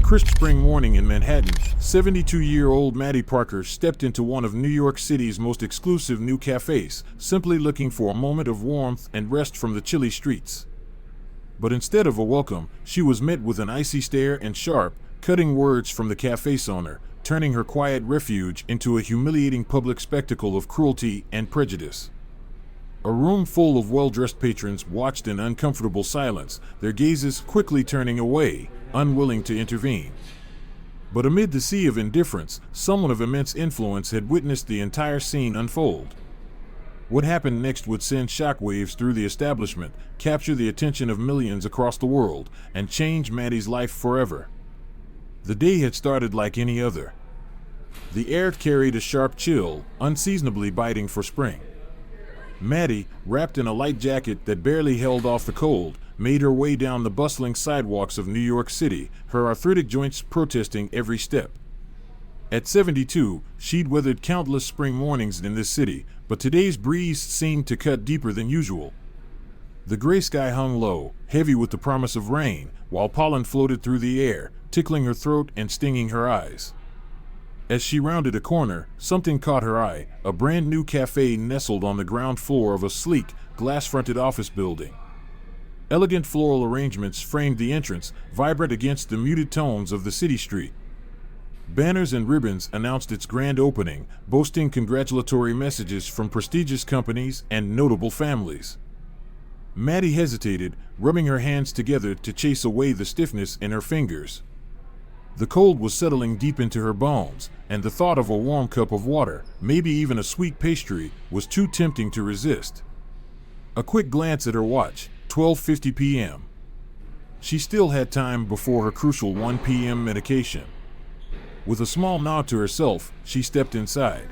crisp spring morning in Manhattan, 72-year-old Maddie Parker stepped into one of New York City's most exclusive new cafes, simply looking for a moment of warmth and rest from the chilly streets. But instead of a welcome, she was met with an icy stare and sharp, cutting words from the cafe's owner, turning her quiet refuge into a humiliating public spectacle of cruelty and prejudice. A room full of well-dressed patrons watched in uncomfortable silence, their gazes quickly turning away, unwilling to intervene. But amid the sea of indifference, someone of immense influence had witnessed the entire scene unfold. What happened next would send shockwaves through the establishment, capture the attention of millions across the world, and change Maddie's life forever. The day had started like any other. The air carried a sharp chill, unseasonably biting for spring. Maddie, wrapped in a light jacket that barely held off the cold, made her way down the bustling sidewalks of New York City, her arthritic joints protesting every step. At 72, she'd weathered countless spring mornings in this city, but today's breeze seemed to cut deeper than usual. The gray sky hung low, heavy with the promise of rain, while pollen floated through the air, tickling her throat and stinging her eyes. As she rounded a corner, something caught her eye, a brand new cafe nestled on the ground floor of a sleek, glass-fronted office building. Elegant floral arrangements framed the entrance, vibrant against the muted tones of the city street. Banners and ribbons announced its grand opening, boasting congratulatory messages from prestigious companies and notable families. Maddie hesitated, rubbing her hands together to chase away the stiffness in her fingers. The cold was settling deep into her bones, and the thought of a warm cup of water, maybe even a sweet pastry, was too tempting to resist. A quick glance at her watch, 12:50 p.m. She still had time before her crucial 1 p.m. medication. With a small nod to herself, she stepped inside.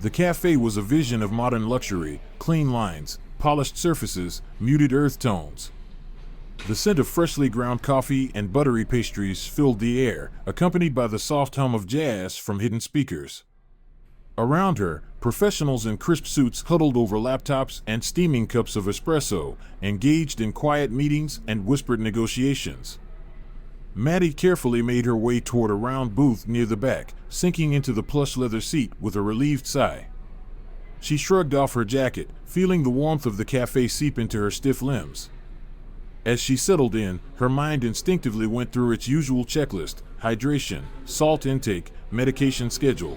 The cafe was a vision of modern luxury, clean lines, polished surfaces, muted earth tones. The scent of freshly ground coffee and buttery pastries filled the air, accompanied by the soft hum of jazz from hidden speakers. Around her, professionals in crisp suits huddled over laptops and steaming cups of espresso, engaged in quiet meetings and whispered negotiations. Maddie carefully made her way toward a round booth near the back, sinking into the plush leather seat with a relieved sigh. She shrugged off her jacket, feeling the warmth of the cafe seep into her stiff limbs. As she settled in, her mind instinctively went through its usual checklist: hydration, salt intake, medication schedule.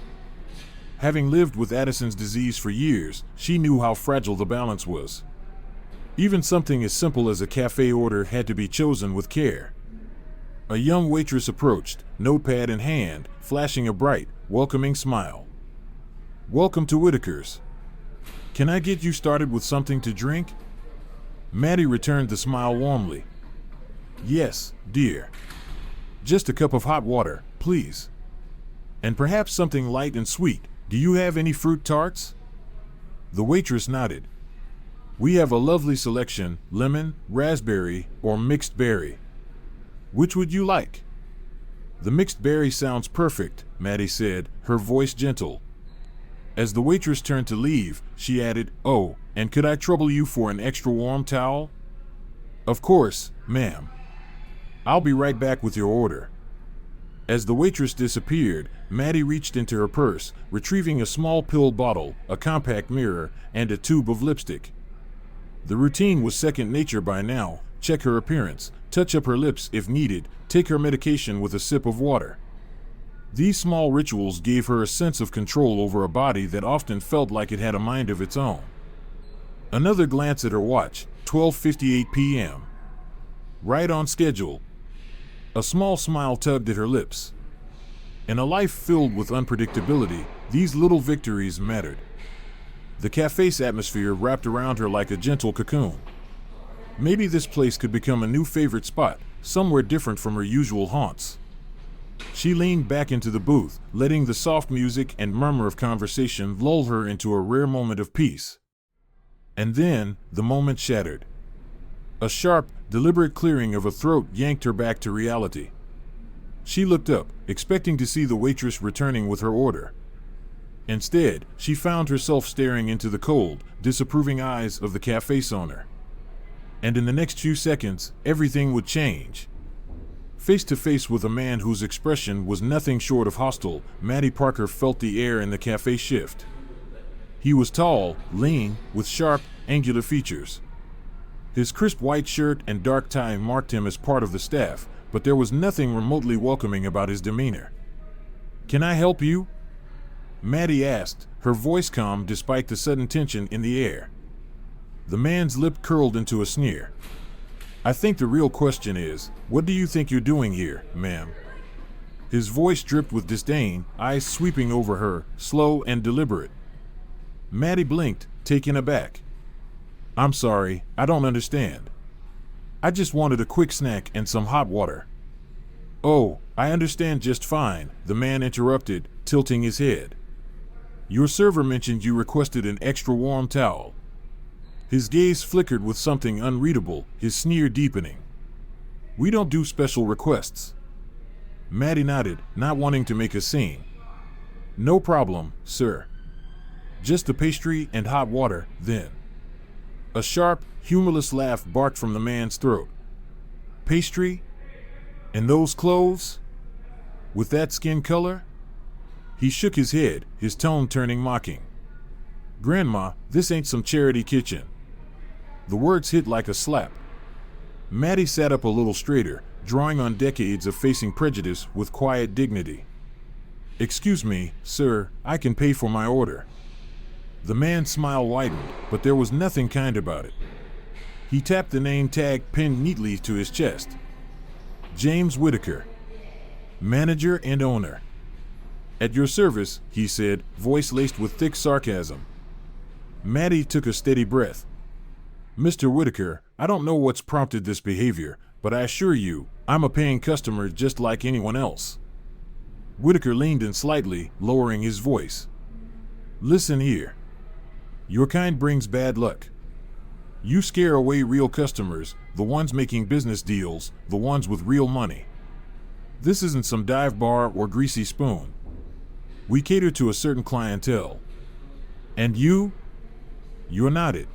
Having lived with Addison's disease for years, she knew how fragile the balance was. Even something as simple as a cafe order had to be chosen with care. A young waitress approached, notepad in hand, flashing a bright, welcoming smile. "Welcome to Whitaker's. Can I get you started with something to drink?" Maddie returned the smile warmly. "Yes, dear. Just a cup of hot water, please. And perhaps something light and sweet. Do you have any fruit tarts?" The waitress nodded. "We have a lovely selection: lemon, raspberry, or mixed berry. Which would you like?" "The mixed berry sounds perfect," Maddie said, her voice gentle. As the waitress turned to leave, she added, "Oh, and could I trouble you for an extra warm towel?" "Of course, ma'am. I'll be right back with your order." As the waitress disappeared, Maddie reached into her purse, retrieving a small pill bottle, a compact mirror, and a tube of lipstick. The routine was second nature by now: check her appearance, touch up her lips if needed, take her medication with a sip of water. These small rituals gave her a sense of control over a body that often felt like it had a mind of its own. Another glance at her watch, 12:58 p.m. Right on schedule. A small smile tugged at her lips. In a life filled with unpredictability, these little victories mattered. The cafe's atmosphere wrapped around her like a gentle cocoon. Maybe this place could become a new favorite spot, somewhere different from her usual haunts. She leaned back into the booth, letting the soft music and murmur of conversation lull her into a rare moment of peace. And then, the moment shattered. A sharp, deliberate clearing of a throat yanked her back to reality. She looked up, expecting to see the waitress returning with her order. Instead, she found herself staring into the cold, disapproving eyes of the cafe's owner. And in the next few seconds, everything would change. Face to face with a man whose expression was nothing short of hostile, Maddie Parker felt the air in the cafe shift. He was tall, lean, with sharp, angular features. His crisp white shirt and dark tie marked him as part of the staff, but there was nothing remotely welcoming about his demeanor. "Can I help you?" Maddie asked, her voice calm despite the sudden tension in the air. The man's lip curled into a sneer. "I think the real question is, what do you think you're doing here, ma'am?" His voice dripped with disdain, eyes sweeping over her, slow and deliberate. Maddie blinked, taken aback. "I'm sorry, I don't understand. I just wanted a quick snack and some hot water." "Oh, I understand just fine," the man interrupted, tilting his head. "Your server mentioned you requested an extra warm towel." His gaze flickered with something unreadable, his sneer deepening. "We don't do special requests." Maddie nodded, not wanting to make a scene. "No problem, sir. Just a pastry and hot water, then." A sharp, humorless laugh barked from the man's throat. "Pastry? And those clothes? With that skin color?" He shook his head, his tone turning mocking. "Grandma, this ain't some charity kitchen." The words hit like a slap. Maddie sat up a little straighter, drawing on decades of facing prejudice with quiet dignity. "Excuse me, sir, I can pay for my order." The man's smile widened, but there was nothing kind about it. He tapped the name tag pinned neatly to his chest. "James Whitaker, manager and owner." "At your service," he said, voice laced with thick sarcasm. Maddie took a steady breath. "Mr. Whitaker, I don't know what's prompted this behavior, but I assure you, I'm a paying customer just like anyone else." Whitaker leaned in slightly, lowering his voice. "Listen here. Your kind brings bad luck. You scare away real customers, the ones making business deals, the ones with real money. This isn't some dive bar or greasy spoon. We cater to a certain clientele. And you? You're not it."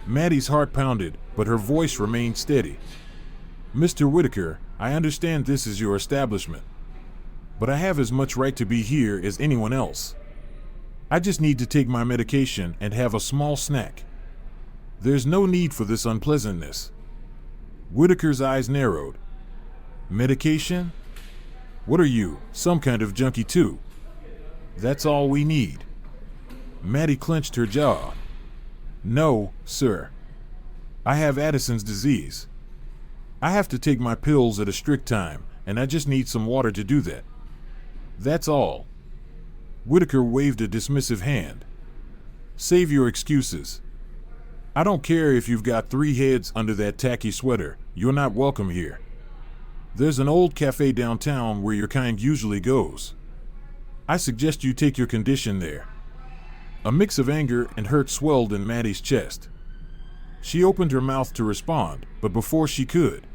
Maddie's heart pounded, but her voice remained steady. "Mr. Whitaker, I understand this is your establishment. But I have as much right to be here as anyone else. I just need to take my medication and have a small snack. There's no need for this unpleasantness." Whitaker's eyes narrowed. "Medication? What are you, some kind of junkie too?" "That's all we need." Maddie clenched her jaw. "No, sir. I have Addison's disease. I have to take my pills at a strict time, and I just need some water to do that. That's all." Whitaker waved a dismissive hand. "Save your excuses. I don't care if you've got 3 heads under that tacky sweater, you're not welcome here. There's an old cafe downtown where your kind usually goes. I suggest you take your condition there." A mix of anger and hurt swelled in Maddie's chest. She opened her mouth to respond, but before she could,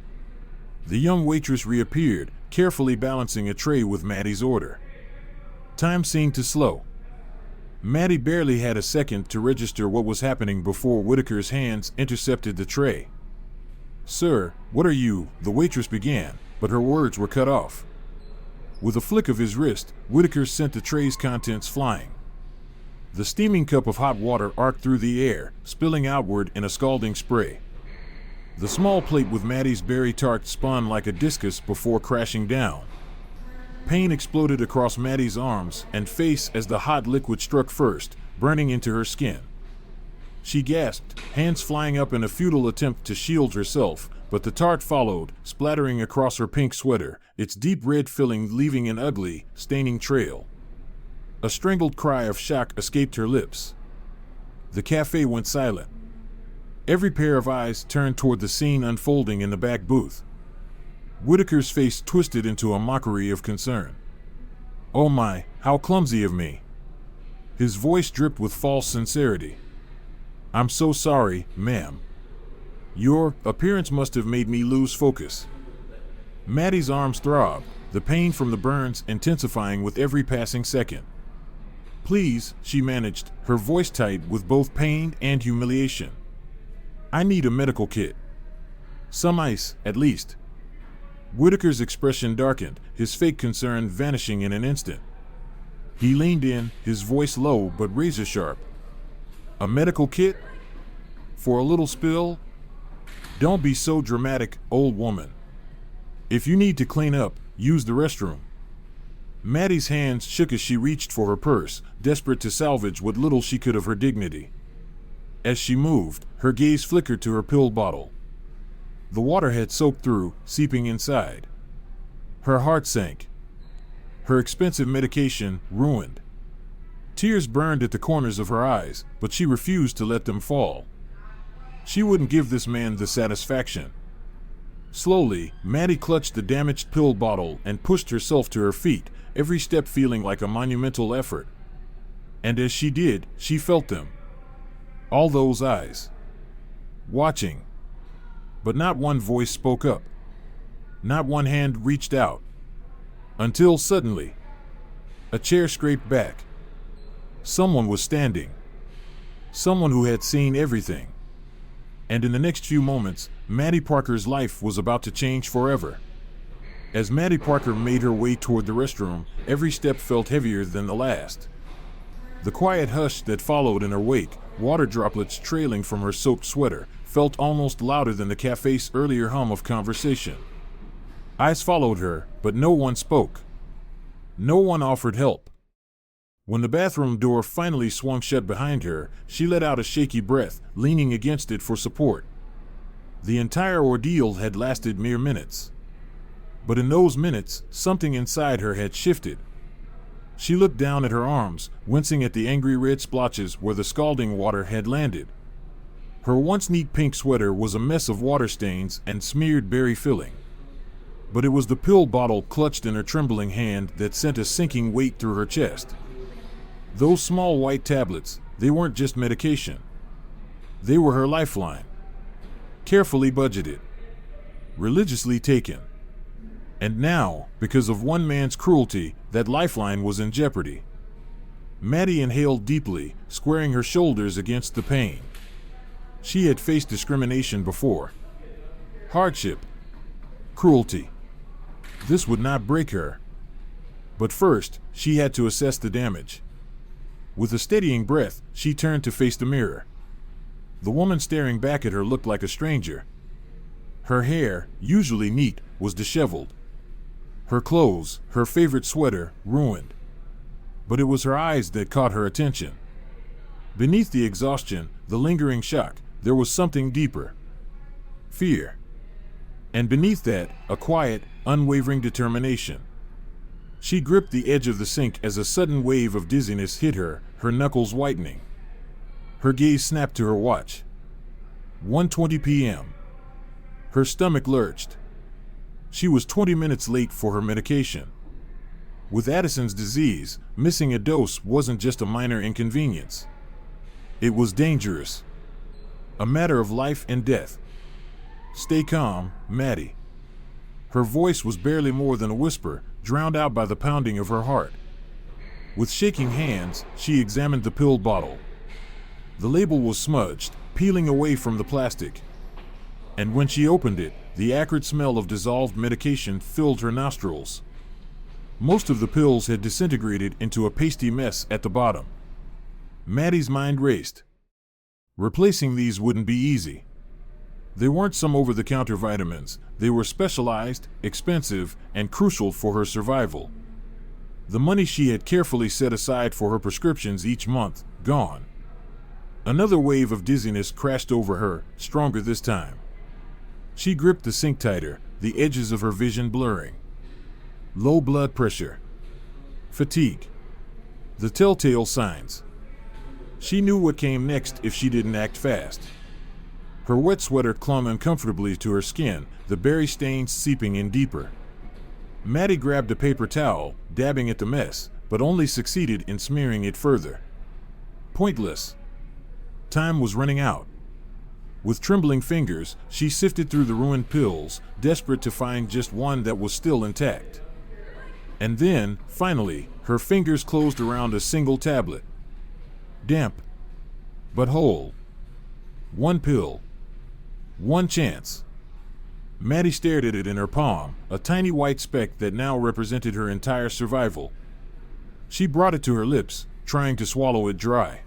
the young waitress reappeared, carefully balancing a tray with Maddie's order. Time seemed to slow. Maddie barely had a second to register what was happening before Whitaker's hands intercepted the tray. "Sir, what are you?" the waitress began, but her words were cut off. With a flick of his wrist, Whitaker sent the tray's contents flying. The steaming cup of hot water arced through the air, spilling outward in a scalding spray. The small plate with Maddie's berry tart spun like a discus before crashing down. Pain exploded across Maddie's arms and face as the hot liquid struck first, burning into her skin. She gasped, hands flying up in a futile attempt to shield herself, but the tart followed, splattering across her pink sweater, its deep red filling leaving an ugly, staining trail. A strangled cry of shock escaped her lips. The cafe went silent. Every pair of eyes turned toward the scene unfolding in the back booth. Whitaker's face twisted into a mockery of concern. "Oh my, how clumsy of me." His voice dripped with false sincerity. "I'm so sorry, ma'am. Your appearance must have made me lose focus." Maddie's arms throbbed, the pain from the burns intensifying with every passing second. "Please," she managed, her voice tight with both pain and humiliation. "I need a medical kit. Some ice, at least." Whitaker's expression darkened, his fake concern vanishing in an instant. He leaned in, his voice low but razor sharp. A medical kit? For a little spill? Don't be so dramatic, old woman. If you need to clean up, use the restroom. Maddie's hands shook as she reached for her purse, desperate to salvage what little she could of her dignity. As she moved, her gaze flickered to her pill bottle. The water had soaked through, seeping inside. Her heart sank. Her expensive medication ruined. Tears burned at the corners of her eyes, but she refused to let them fall. She wouldn't give this man the satisfaction. Slowly, Maddie clutched the damaged pill bottle and pushed herself to her feet, every step feeling like a monumental effort. And as she did, she felt them. All those eyes. Watching. But not one voice spoke up. Not one hand reached out. Until suddenly, a chair scraped back. Someone was standing. Someone who had seen everything. And in the next few moments, Maddie Parker's life was about to change forever. As Maddie Parker made her way toward the restroom, every step felt heavier than the last. The quiet hush that followed in her wake, water droplets trailing from her soaked sweater, felt almost louder than the cafe's earlier hum of conversation. Eyes followed her, but no one spoke. No one offered help. When the bathroom door finally swung shut behind her, she let out a shaky breath, leaning against it for support. The entire ordeal had lasted mere minutes. But in those minutes, something inside her had shifted. She looked down at her arms, wincing at the angry red splotches where the scalding water had landed. Her once neat pink sweater was a mess of water stains and smeared berry filling. But it was the pill bottle clutched in her trembling hand that sent a sinking weight through her chest. Those small white tablets, they weren't just medication. They were her lifeline. Carefully budgeted. Religiously taken. And now, because of one man's cruelty, that lifeline was in jeopardy. Maddie inhaled deeply, squaring her shoulders against the pain. She had faced discrimination before. Hardship. Cruelty. This would not break her. But first, she had to assess the damage. With a steadying breath, she turned to face the mirror. The woman staring back at her looked like a stranger. Her hair, usually neat, was disheveled. Her clothes, her favorite sweater, ruined. But it was her eyes that caught her attention. Beneath the exhaustion, the lingering shock, there was something deeper. Fear. And beneath that, a quiet, unwavering determination. She gripped the edge of the sink as a sudden wave of dizziness hit her, her knuckles whitening. Her gaze snapped to her watch. 1:20 p.m. Her stomach lurched. She was 20 minutes late for her medication. With Addison's disease, missing a dose wasn't just a minor inconvenience. It was dangerous. A matter of life and death. Stay calm, Maddie. Her voice was barely more than a whisper, drowned out by the pounding of her heart. With shaking hands, she examined the pill bottle. The label was smudged, peeling away from the plastic. And when she opened it, the acrid smell of dissolved medication filled her nostrils. Most of the pills had disintegrated into a pasty mess at the bottom. Maddie's mind raced. Replacing these wouldn't be easy. They weren't some over-the-counter vitamins. They were specialized, expensive, and crucial for her survival. The money she had carefully set aside for her prescriptions each month, gone. Another wave of dizziness crashed over her, stronger this time. She gripped the sink tighter, the edges of her vision blurring. Low blood pressure. Fatigue. The telltale signs. She knew what came next if she didn't act fast. Her wet sweater clung uncomfortably to her skin, the berry stains seeping in deeper. Maddie grabbed a paper towel, dabbing at the mess, but only succeeded in smearing it further. Pointless. Time was running out. With trembling fingers, she sifted through the ruined pills, desperate to find just one that was still intact. And then, finally, her fingers closed around a single tablet. Damp, but whole. One pill. One chance. Maddie stared at it in her palm, a tiny white speck that now represented her entire survival. She brought it to her lips, trying to swallow it dry.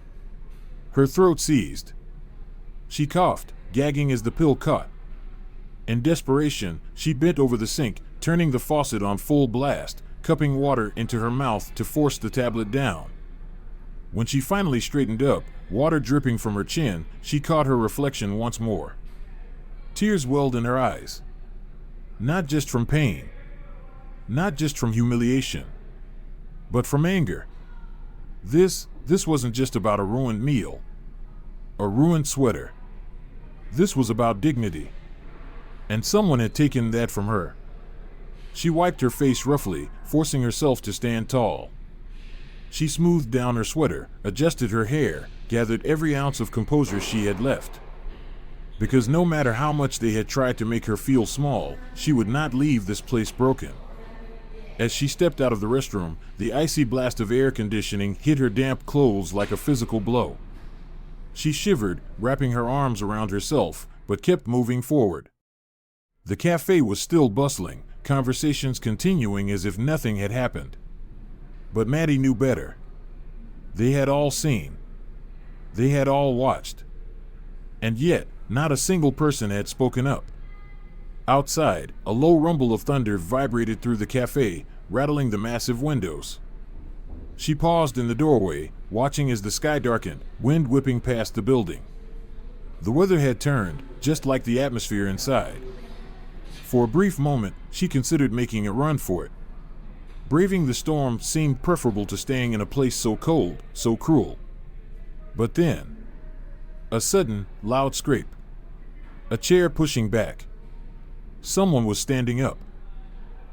Her throat seized. She coughed, gagging as the pill caught. In desperation, she bent over the sink, turning the faucet on full blast, cupping water into her mouth to force the tablet down. When she finally straightened up, water dripping from her chin, she caught her reflection once more. Tears welled in her eyes. Not just from pain. Not just from humiliation. But from anger. This wasn't just about a ruined meal. A ruined sweater. This was about dignity. And someone had taken that from her. She wiped her face roughly, forcing herself to stand tall. She smoothed down her sweater, adjusted her hair, gathered every ounce of composure she had left. Because no matter how much they had tried to make her feel small, she would not leave this place broken. As she stepped out of the restroom, the icy blast of air conditioning hit her damp clothes like a physical blow. She shivered, wrapping her arms around herself, but kept moving forward. The cafe was still bustling, conversations continuing as if nothing had happened. But Maddie knew better. They had all seen. They had all watched. And yet, not a single person had spoken up. Outside, a low rumble of thunder vibrated through the cafe, rattling the massive windows. She paused in the doorway, watching as the sky darkened, wind whipping past the building. The weather had turned, just like the atmosphere inside. For a brief moment, she considered making a run for it. Braving the storm seemed preferable to staying in a place so cold, so cruel. But then, a sudden, loud scrape. A chair pushing back. Someone was standing up.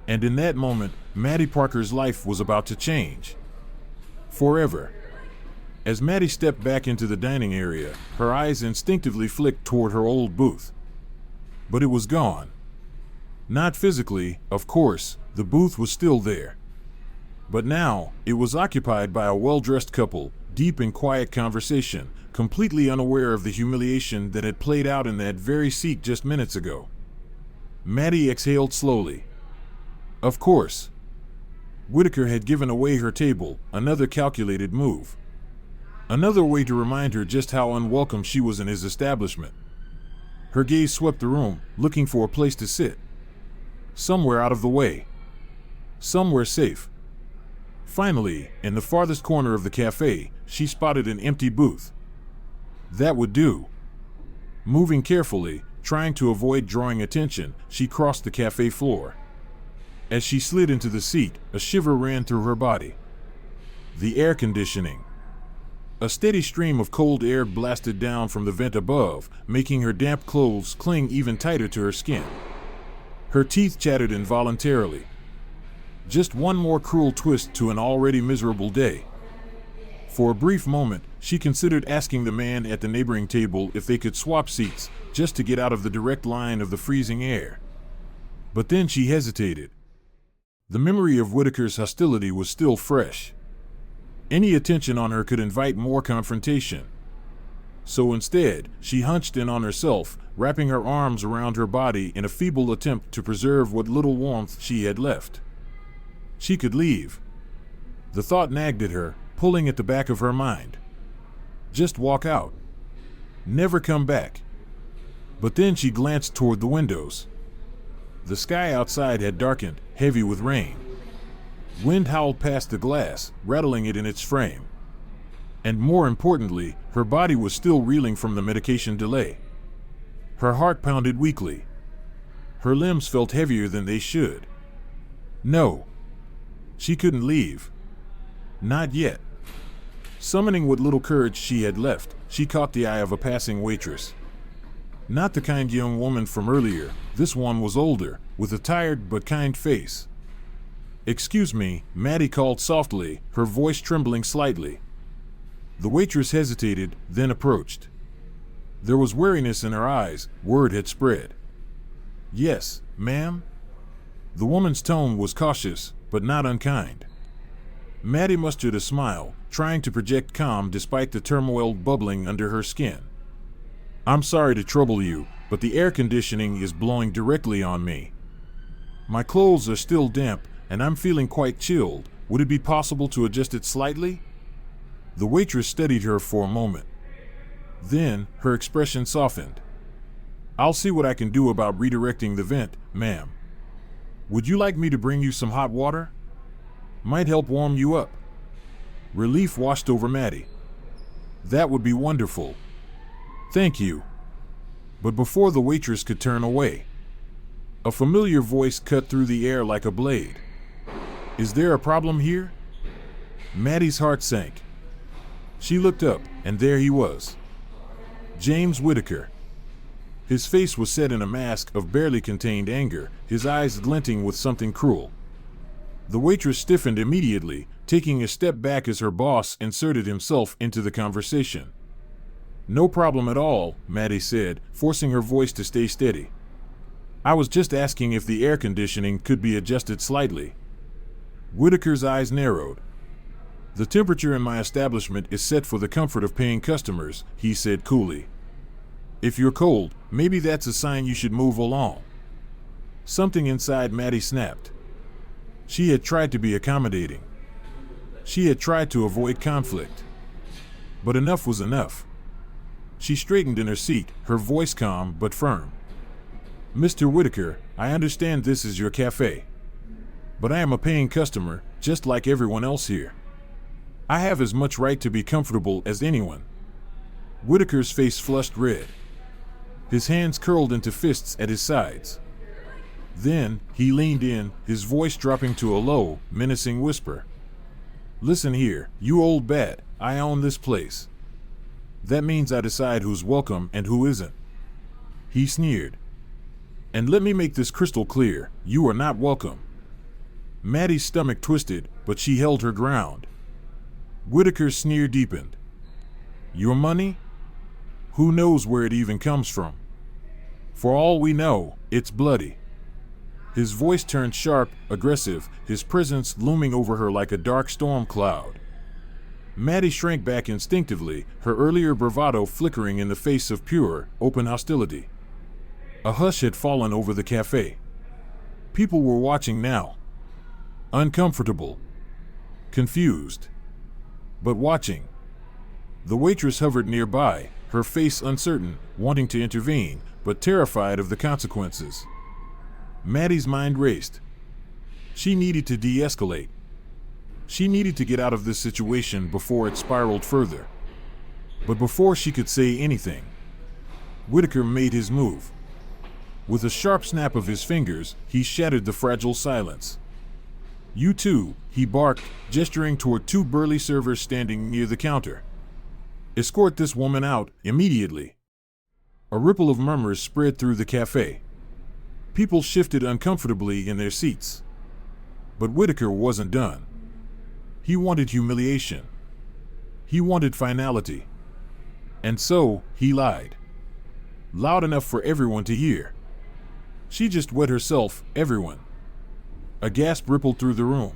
And in that moment, Maddie Parker's life was about to change. Forever. As Maddie stepped back into the dining area, her eyes instinctively flicked toward her old booth. But it was gone. Not physically, of course, the booth was still there. But now, it was occupied by a well-dressed couple, deep in quiet conversation, completely unaware of the humiliation that had played out in that very seat just minutes ago. Maddie exhaled slowly. Of course. Whitaker had given away her table, another calculated move. Another way to remind her just how unwelcome she was in his establishment. Her gaze swept the room, looking for a place to sit. Somewhere out of the way. Somewhere safe. Finally, in the farthest corner of the cafe, she spotted an empty booth. That would do. Moving carefully, trying to avoid drawing attention, she crossed the cafe floor. As she slid into the seat, a shiver ran through her body. The air conditioning. A steady stream of cold air blasted down from the vent above, making her damp clothes cling even tighter to her skin. Her teeth chattered involuntarily. Just one more cruel twist to an already miserable day. For a brief moment, she considered asking the man at the neighboring table if they could swap seats, just to get out of the direct line of the freezing air. But then she hesitated. The memory of Whitaker's hostility was still fresh. Any attention on her could invite more confrontation. So instead, she hunched in on herself, wrapping her arms around her body in a feeble attempt to preserve what little warmth she had left. She could leave. The thought nagged at her, pulling at the back of her mind. Just walk out. Never come back. But then she glanced toward the windows. The sky outside had darkened, heavy with rain. Wind howled past the glass, rattling it in its frame. And more importantly, her body was still reeling from the medication delay. Her heart pounded weakly. Her limbs felt heavier than they should. No. She couldn't leave. Not yet. Summoning what little courage she had left, she caught the eye of a passing waitress. Not the kind young woman from earlier, this one was older, with a tired but kind face. "Excuse me," Maddie called softly, her voice trembling slightly. The waitress hesitated, then approached. There was weariness in her eyes, word had spread. "Yes, ma'am?" The woman's tone was cautious, but not unkind. Maddie mustered a smile, trying to project calm despite the turmoil bubbling under her skin. "I'm sorry to trouble you, but the air conditioning is blowing directly on me. My clothes are still damp, and I'm feeling quite chilled. Would it be possible to adjust it slightly? The waitress studied her for a moment. Then, her expression softened. I'll see what I can do about redirecting the vent, ma'am. Would you like me to bring you some hot water? Might help warm you up. Relief washed over Maddie. That would be wonderful. Thank you. But before the waitress could turn away, a familiar voice cut through the air like a blade. Is there a problem here? Maddie's heart sank. She looked up, and there he was. James Whitaker. His face was set in a mask of barely contained anger, his eyes glinting with something cruel. The waitress stiffened immediately, taking a step back as her boss inserted himself into the conversation. No problem at all, Maddie said, forcing her voice to stay steady. I was just asking if the air conditioning could be adjusted slightly. Whitaker's eyes narrowed. The temperature in my establishment is set for the comfort of paying customers, he said coolly. If you're cold, maybe that's a sign you should move along. Something inside Maddie snapped. She had tried to be accommodating. She had tried to avoid conflict. But enough was enough. She straightened in her seat, her voice calm but firm. Mr. Whitaker, I understand this is your cafe. But I am a paying customer, just like everyone else here. I have as much right to be comfortable as anyone. Whitaker's face flushed red. His hands curled into fists at his sides. Then, he leaned in, his voice dropping to a low, menacing whisper. Listen here, you old bat, I own this place. That means I decide who's welcome and who isn't. He sneered. And let me make this crystal clear, you are not welcome. Maddie's stomach twisted, but she held her ground. Whitaker's sneer deepened. Your money? Who knows where it even comes from? For all we know, it's bloody. His voice turned sharp, aggressive, his presence looming over her like a dark storm cloud. Maddie shrank back instinctively, her earlier bravado flickering in the face of pure, open hostility. A hush had fallen over the cafe. People were watching now. Uncomfortable. Confused. But watching. The waitress hovered nearby, her face uncertain, wanting to intervene, but terrified of the consequences. Maddie's mind raced. She needed to de-escalate. She needed to get out of this situation before it spiraled further. But before she could say anything, Whitaker made his move. With a sharp snap of his fingers, he shattered the fragile silence. You two, he barked, gesturing toward two burly servers standing near the counter. Escort this woman out, immediately. A ripple of murmurs spread through the cafe. People shifted uncomfortably in their seats. But Whitaker wasn't done. He wanted humiliation. He wanted finality. And so, he lied. Loud enough for everyone to hear. She just wet herself, everyone. A gasp rippled through the room.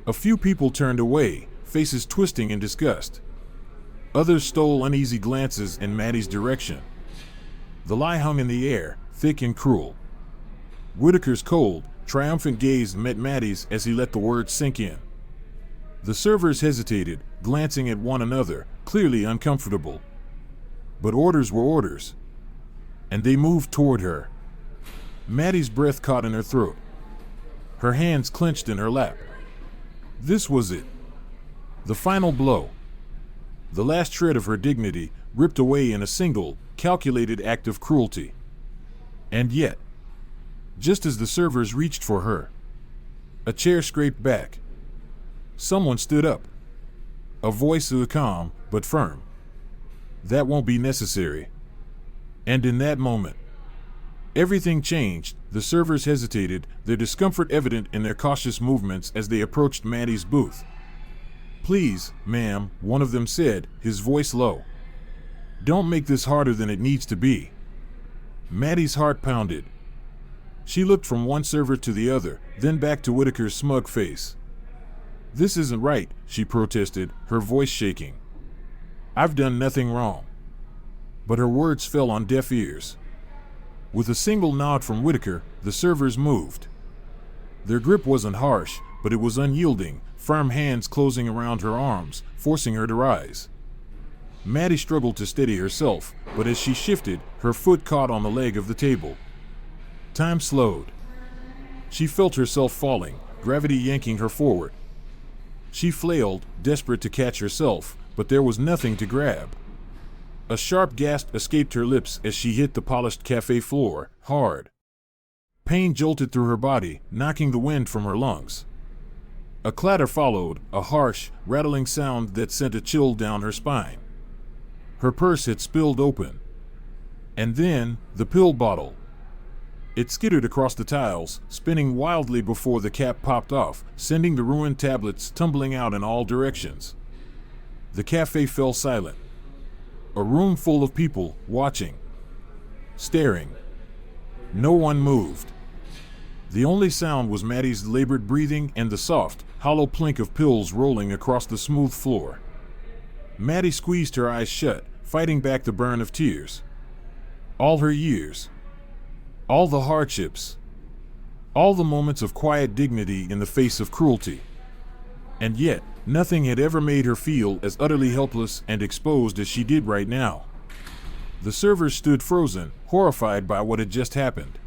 A few people turned away, faces twisting in disgust. Others stole uneasy glances in Maddie's direction. The lie hung in the air, thick and cruel. Whitaker's cold, triumphant gaze met Maddie's as he let the words sink in. The servers hesitated, glancing at one another, clearly uncomfortable. But orders were orders. And they moved toward her. Maddie's breath caught in her throat. Her hands clenched in her lap. This was it. The final blow. The last shred of her dignity, ripped away in a single, calculated act of cruelty. And yet, just as the servers reached for her, a chair scraped back. Someone stood up. A voice calm, but firm. That won't be necessary. And in that moment, everything changed. The servers hesitated, their discomfort evident in their cautious movements as they approached Maddie's booth. Please, ma'am, one of them said, his voice low. Don't make this harder than it needs to be. Maddie's heart pounded. She looked from one server to the other, then back to Whitaker's smug face. This isn't right, she protested, her voice shaking. I've done nothing wrong. But her words fell on deaf ears. With a single nod from Whitaker, the servers moved. Their grip wasn't harsh, but it was unyielding, firm hands closing around her arms, forcing her to rise. Maddie struggled to steady herself, but as she shifted, her foot caught on the leg of the table. Time slowed. She felt herself falling, gravity yanking her forward. She flailed, desperate to catch herself, but there was nothing to grab. A sharp gasp escaped her lips as she hit the polished cafe floor, hard. Pain jolted through her body, knocking the wind from her lungs. A clatter followed, a harsh, rattling sound that sent a chill down her spine. Her purse had spilled open. And then, the pill bottle. It skittered across the tiles, spinning wildly before the cap popped off, sending the ruined tablets tumbling out in all directions. The cafe fell silent. A room full of people, watching. Staring. No one moved. The only sound was Maddie's labored breathing and the soft, hollow plink of pills rolling across the smooth floor. Maddie squeezed her eyes shut, fighting back the burn of tears. All her years. All the hardships. All the moments of quiet dignity in the face of cruelty. And yet, nothing had ever made her feel as utterly helpless and exposed as she did right now. The servers stood frozen, horrified by what had just happened.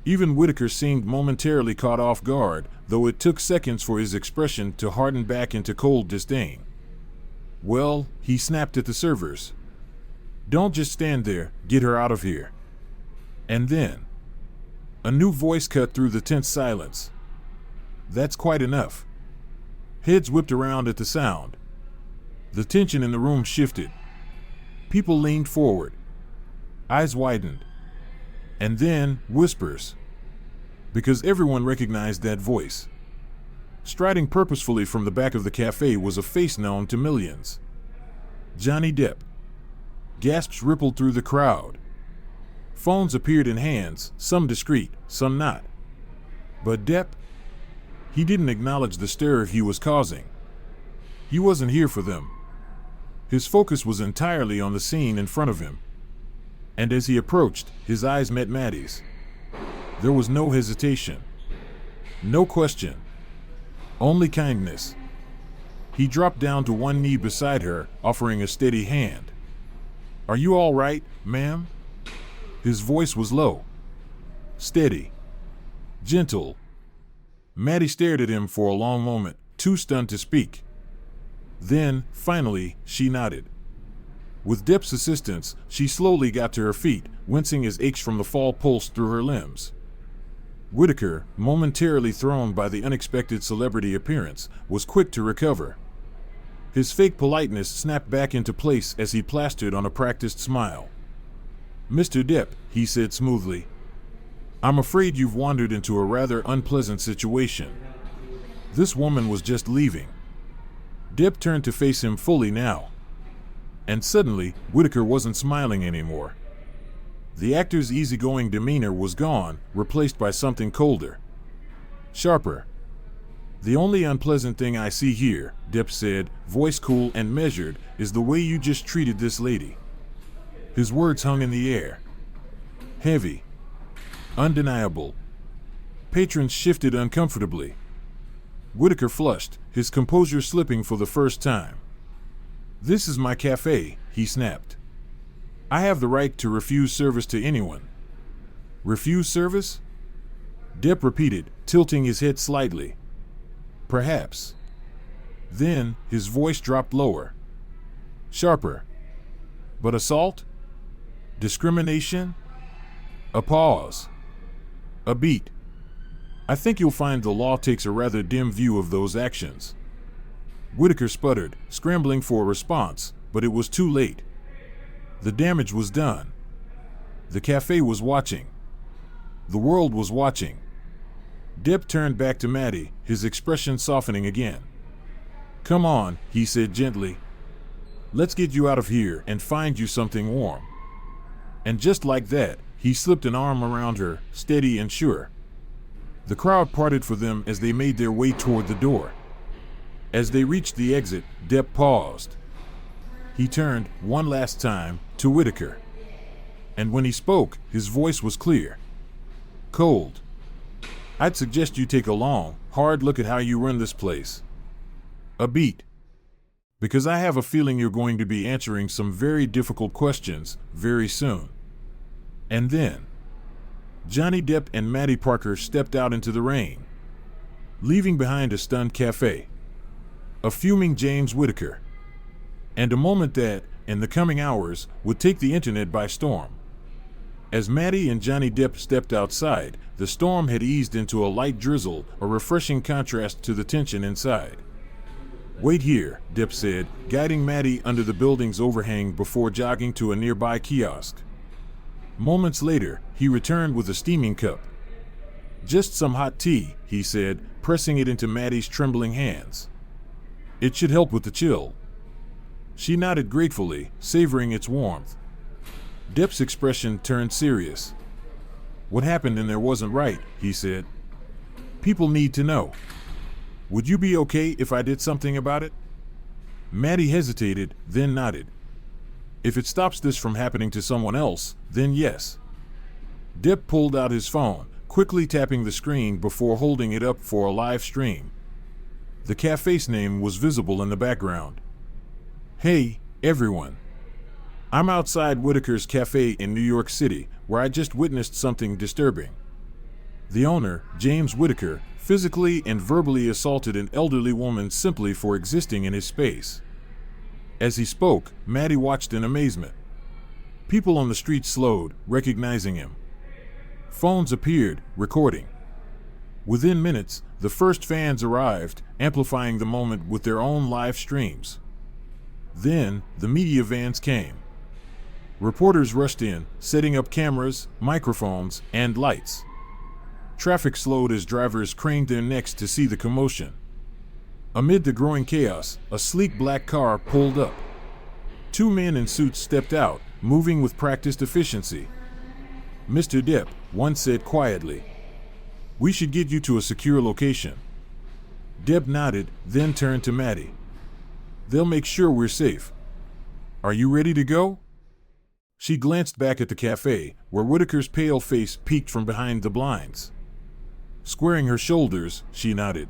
Even Whitaker seemed momentarily caught off guard, though it took seconds for his expression to harden back into cold disdain. Well, he snapped at the servers. Don't just stand there, get her out of here. And then, a new voice cut through the tense silence. That's quite enough. Heads whipped around at the sound. The tension in the room shifted. People leaned forward. Eyes widened. And then, whispers. Because everyone recognized that voice. Striding purposefully from the back of the cafe was a face known to millions. Johnny Depp. Gasps rippled through the crowd. Phones appeared in hands, some discreet, some not. But Depp? He didn't acknowledge the stir he was causing. He wasn't here for them. His focus was entirely on the scene in front of him. And as he approached, his eyes met Maddie's. There was no hesitation. No question. Only kindness. He dropped down to one knee beside her, offering a steady hand. Are you all right, ma'am? His voice was low. Steady. Gentle. Maddie stared at him for a long moment, too stunned to speak. Then, finally, she nodded. With Depp's assistance, she slowly got to her feet, wincing as aches from the fall pulsed through her limbs. Whitaker, momentarily thrown by the unexpected celebrity appearance, was quick to recover. His fake politeness snapped back into place as he plastered on a practiced smile. Mr. Depp, he said smoothly, I'm afraid you've wandered into a rather unpleasant situation. This woman was just leaving. Depp turned to face him fully now. And suddenly, Whitaker wasn't smiling anymore. The actor's easygoing demeanor was gone, replaced by something colder. Sharper. The only unpleasant thing I see here, Depp said, voice cool and measured, is the way you just treated this lady. His words hung in the air. Heavy. Undeniable. Patrons shifted uncomfortably. Whitaker flushed, his composure slipping for the first time. This is my cafe, he snapped. I have the right to refuse service to anyone. Refuse service? Depp repeated, tilting his head slightly. Perhaps. Then, his voice dropped lower. Sharper. But assault? Discrimination? A pause. A beat. I think you'll find the law takes a rather dim view of those actions. Whitaker sputtered, scrambling for a response, but it was too late. The damage was done. The cafe was watching. The world was watching. Depp turned back to Maddie, his expression softening again. Come on, he said gently. Let's get you out of here and find you something warm. And just like that, he slipped an arm around her, steady and sure. The crowd parted for them as they made their way toward the door. As they reached the exit, Depp paused. He turned, one last time, to Whitaker. And when he spoke, his voice was clear. Cold. I'd suggest you take a long, hard look at how you run this place. A beat. Because I have a feeling you're going to be answering some very difficult questions very soon. And then Johnny Depp and Maddie Parker stepped out into the rain, leaving behind a stunned cafe, a fuming James Whittaker, and a moment that, in the coming hours, would take the internet by storm. As Maddie and Johnny Depp stepped outside, the storm had eased into a light drizzle, a refreshing contrast to the tension inside. Wait here, Depp said, guiding Maddie under the building's overhang before jogging to a nearby kiosk. Moments later, he returned with a steaming cup. Just some hot tea, he said, pressing it into Maddie's trembling hands. It should help with the chill. She nodded gratefully, savoring its warmth. Depp's expression turned serious. What happened in there wasn't right, he said. People need to know. Would you be okay if I did something about it? Maddie hesitated, then nodded. If it stops this from happening to someone else, then yes. Depp pulled out his phone, quickly tapping the screen before holding it up for a live stream. The cafe's name was visible in the background. Hey, everyone. I'm outside Whittaker's Cafe in New York City, where I just witnessed something disturbing. The owner, James Whittaker, physically and verbally assaulted an elderly woman simply for existing in his space. As he spoke, Maddie watched in amazement. People on the street slowed, recognizing him. Phones appeared, recording. Within minutes, the first fans arrived, amplifying the moment with their own live streams. Then, the media vans came. Reporters rushed in, setting up cameras, microphones, and lights. Traffic slowed as drivers craned their necks to see the commotion. Amid the growing chaos, a sleek black car pulled up. Two men in suits stepped out, moving with practiced efficiency. Mr. Depp, one said quietly, "We should get you to a secure location." Depp nodded, then turned to Maddie. "They'll make sure we're safe. Are you ready to go?" She glanced back at the cafe, where Whittaker's pale face peeked from behind the blinds. Squaring her shoulders, she nodded.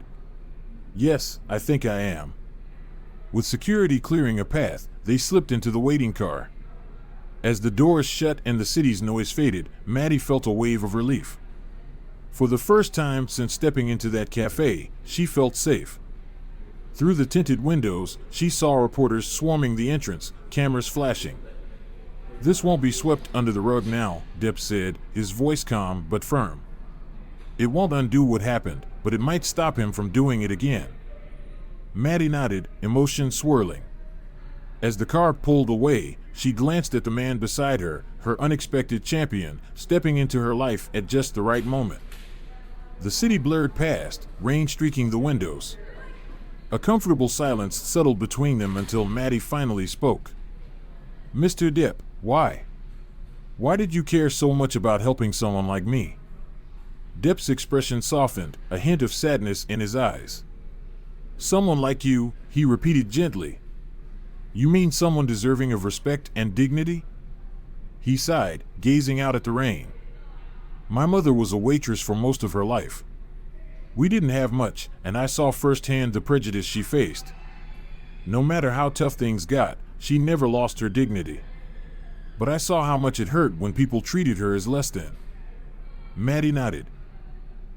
"Yes, I think I am." With security clearing a path, they slipped into the waiting car. As the doors shut and the city's noise faded, Maddie felt a wave of relief. For the first time since stepping into that cafe, she felt safe. Through the tinted windows, she saw reporters swarming the entrance, cameras flashing. "This won't be swept under the rug now," Depp said, his voice calm but firm. "It won't undo what happened, but it might stop him from doing it again." Maddie nodded, emotion swirling. As the car pulled away, she glanced at the man beside her, her unexpected champion, stepping into her life at just the right moment. The city blurred past, rain streaking the windows. A comfortable silence settled between them until Maddie finally spoke. "Mr. Depp, why? Why did you care so much about helping someone like me?" Depp's expression softened, a hint of sadness in his eyes. "Someone like you," he repeated gently. "You mean someone deserving of respect and dignity?" He sighed, gazing out at the rain. "My mother was a waitress for most of her life. We didn't have much, and I saw firsthand the prejudice she faced. No matter how tough things got, she never lost her dignity. But I saw how much it hurt when people treated her as less than." Maddie nodded.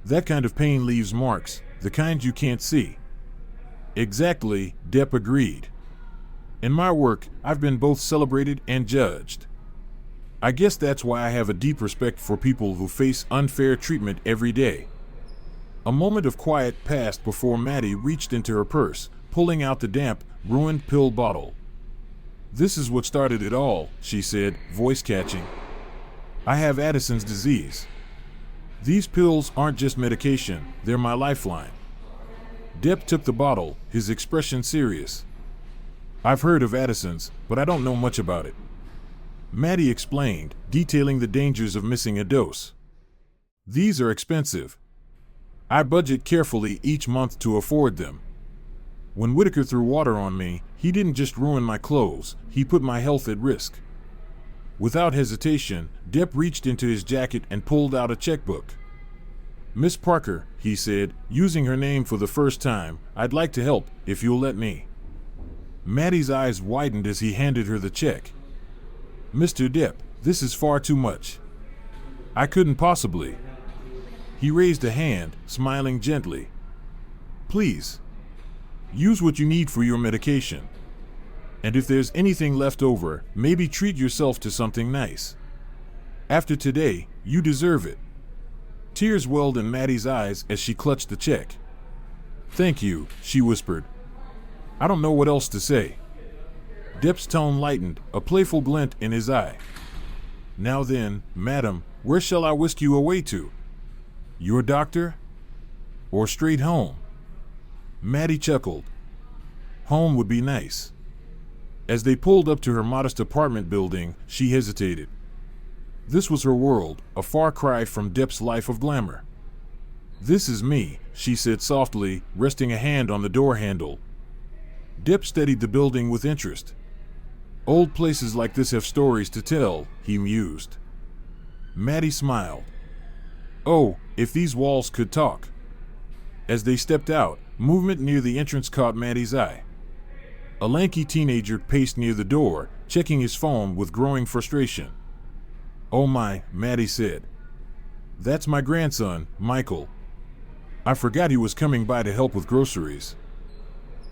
"That kind of pain leaves marks, the kind you can't see." "Exactly," Depp agreed. "In my work, I've been both celebrated and judged. I guess that's why I have a deep respect for people who face unfair treatment every day." A moment of quiet passed before Maddie reached into her purse, pulling out the damp, ruined pill bottle. "This is what started it all," she said, voice catching. "I have Addison's disease. These pills aren't just medication, they're my lifeline." Depp took the bottle, his expression serious. "I've heard of Addison's, but I don't know much about it." Maddie explained, detailing the dangers of missing a dose. "These are expensive. I budget carefully each month to afford them. When Whittaker threw water on me, he didn't just ruin my clothes, he put my health at risk." Without hesitation, Depp reached into his jacket and pulled out a checkbook. "Miss Parker," he said, using her name for the first time, "I'd like to help, if you'll let me." Maddie's eyes widened as he handed her the check. "Mr. Depp, this is far too much. I couldn't possibly." He raised a hand, smiling gently. "Please, use what you need for your medication. And if there's anything left over, maybe treat yourself to something nice. After today, you deserve it." Tears welled in Maddie's eyes as she clutched the check. "Thank you," she whispered. "I don't know what else to say." Depp's tone lightened, a playful glint in his eye. "Now then, madam, where shall I whisk you away to? Your doctor? Or straight home?" Maddie chuckled. Home would be nice. As they pulled up to her modest apartment building, she hesitated. This was her world, a far cry from Depp's life of glamour. "This is me," she said softly, resting a hand on the door handle. Depp studied the building with interest. "Old places like this have stories to tell," he mused. Maddie smiled. "Oh, if these walls could talk." As they stepped out, movement near the entrance caught Maddie's eye. A lanky teenager paced near the door, checking his phone with growing frustration. "Oh my," Maddie said. "That's my grandson, Michael. I forgot he was coming by to help with groceries."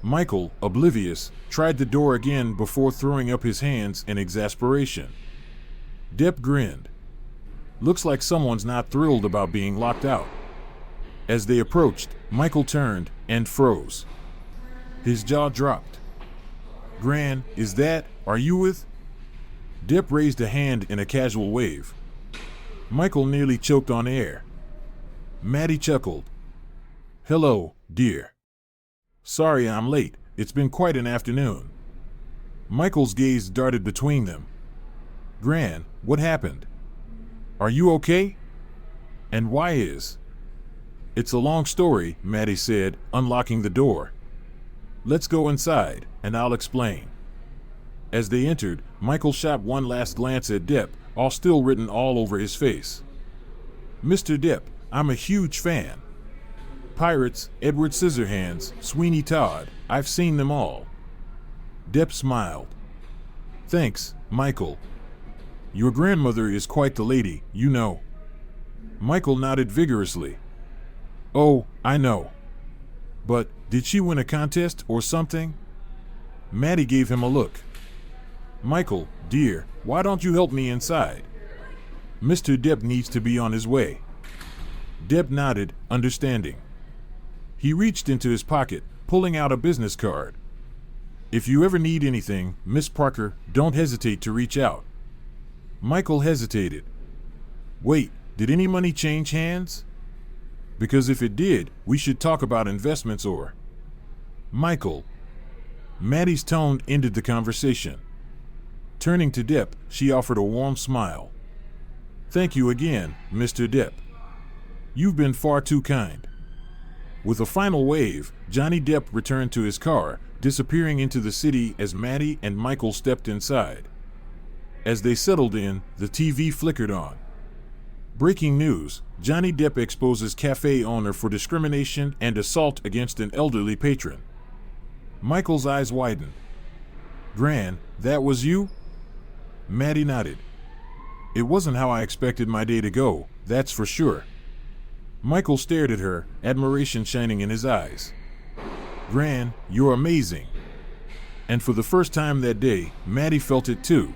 Michael, oblivious, tried the door again before throwing up his hands in exasperation. Depp grinned. "Looks like someone's not thrilled about being locked out." As they approached, Michael turned and froze. His jaw dropped. "Gran, are you with?" Depp raised a hand in a casual wave. Michael nearly choked on air. Maddie chuckled. "Hello, dear. Sorry I'm late, it's been quite an afternoon." Michael's gaze darted between them. "Gran, what happened? Are you okay? And why is?" "It's a long story," Maddie said, unlocking the door. "Let's go inside, and I'll explain." As they entered, Michael shot one last glance at Depp, all still written all over his face. "Mr. Depp, I'm a huge fan. Pirates, Edward Scissorhands, Sweeney Todd, I've seen them all." Depp smiled. "Thanks, Michael. Your grandmother is quite the lady, you know." Michael nodded vigorously. "Oh, I know. But, did she win a contest or something?" Maddie gave him a look. "Michael, dear, why don't you help me inside? Mr. Depp needs to be on his way." Depp nodded, understanding. He reached into his pocket, pulling out a business card. "If you ever need anything, Miss Parker, don't hesitate to reach out." Michael hesitated. "Wait, did any money change hands? Because if it did, we should talk about investments or—" "Michael." Maddie's tone ended the conversation. Turning to Depp, she offered a warm smile. "Thank you again, Mr. Depp. You've been far too kind." With a final wave, Johnny Depp returned to his car, disappearing into the city as Maddie and Michael stepped inside. As they settled in, the TV flickered on. Breaking news: Johnny Depp exposes cafe owner for discrimination and assault against an elderly patron. Michael's eyes widened. "Gran, that was you?" Maddie nodded. "It wasn't how I expected my day to go, that's for sure." Michael stared at her, admiration shining in his eyes. "Gran, you're amazing." And for the first time that day, Maddie felt it too.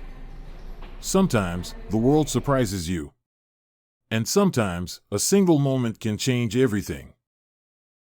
Sometimes, the world surprises you. And sometimes, a single moment can change everything.